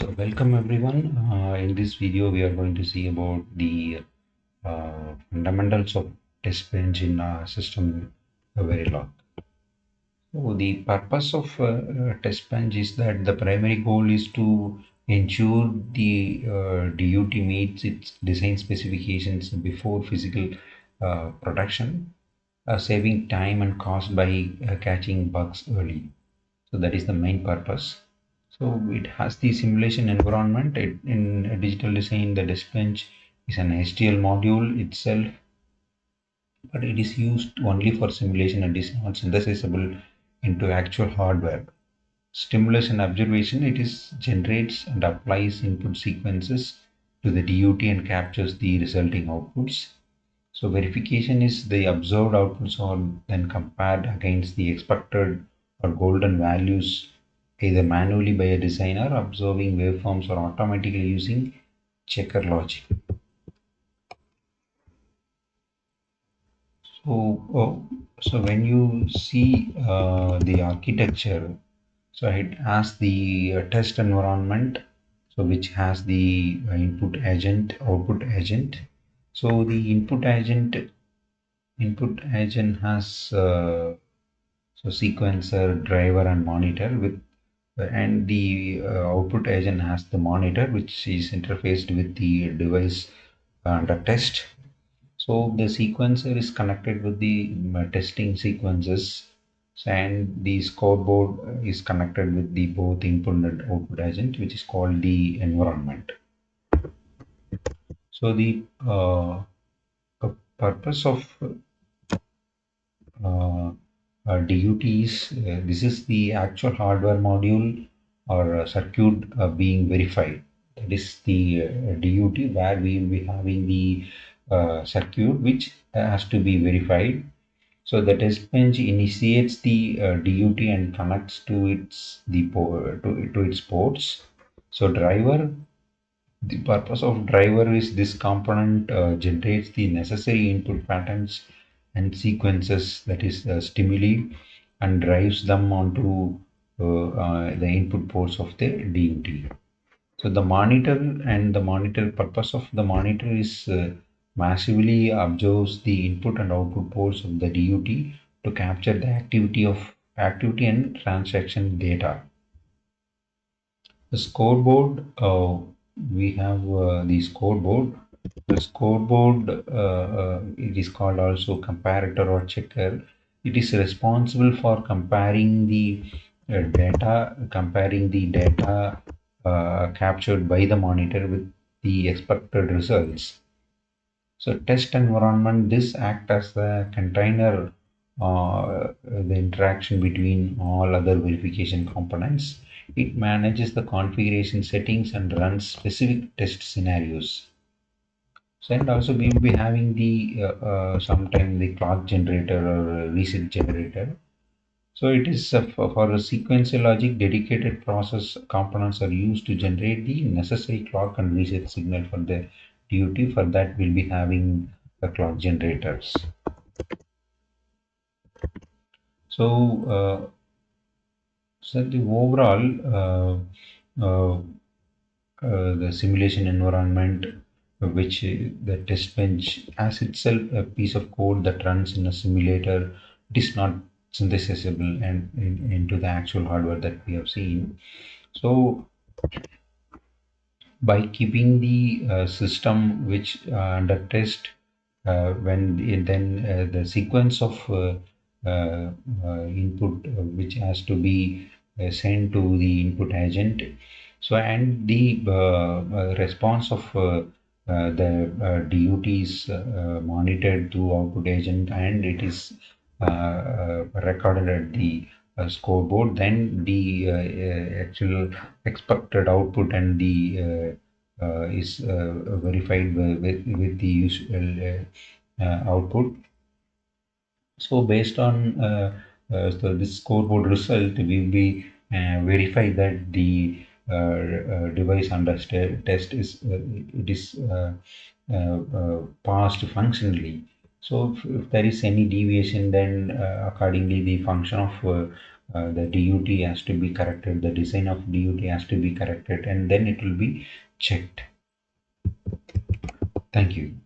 So welcome everyone. In this video, we are going to see about the fundamentals of test bench in system Verilog. So the purpose of test bench is that the primary goal is to ensure the DUT meets its design specifications before physical production, saving time and cost by catching bugs early. So that is the main purpose. So it has the simulation environment. In a digital design, the desk bench is an HTL module itself, but it is used only for simulation and is not synthesizable into actual hardware. Stimulus and observation, it is generates and applies input sequences to the DUT and captures the resulting outputs. So verification is the observed outputs are then compared against the expected or golden values either manually by a designer observing waveforms or automatically using checker logic. So when you see the architecture, so it has the test environment, so which has the input agent, output agent. So the input agent has so sequencer, driver, and monitor with and the output agent has the monitor which is interfaced with the device under test. So the sequencer is connected with the testing sequences, and the scoreboard is connected with the both input and output agent, which is called the environment. So the purpose of uh, DUTs, this is the actual hardware module or circuit being verified. That is the DUT where we will be having the circuit which has to be verified. So the test bench initiates the DUT and connects to to its ports. So the purpose of driver is this component generates the necessary input patterns and sequences, that is stimuli, and drives them onto the input ports of the DUT. So the monitor purpose of the monitor is massively observes the input and output ports of the DUT to capture the activity and transaction data. The scoreboard, we have the scoreboard. The scoreboard, it is called also comparator or checker. It is responsible for comparing the data captured by the monitor with the expected results. So test environment, this act as the container, the interaction between all other verification components. It manages the configuration settings and runs specific test scenarios. So and also we will be having the sometime the clock generator or reset generator. So it is for a sequential logic, dedicated process components are used to generate the necessary clock and reset signal for the duty. For that, we'll be having the clock generators. So, so the overall, the simulation environment, which the test bench as itself a piece of code that runs in a simulator, it is not synthesizable and into the actual hardware that we have seen. So by keeping the system which under test, then the sequence of input which has to be sent to the input agent. So and the response of the DUT is monitored through output agent, and it is recorded at the scoreboard. Then the actual expected output and the is verified with the usual output. So based on so this scoreboard result, we will be verify that the device under test is it is passed functionally. So if there is any deviation, then accordingly the function of the DUT has to be corrected, the design of DUT has to be corrected, and then it will be checked. Thank you.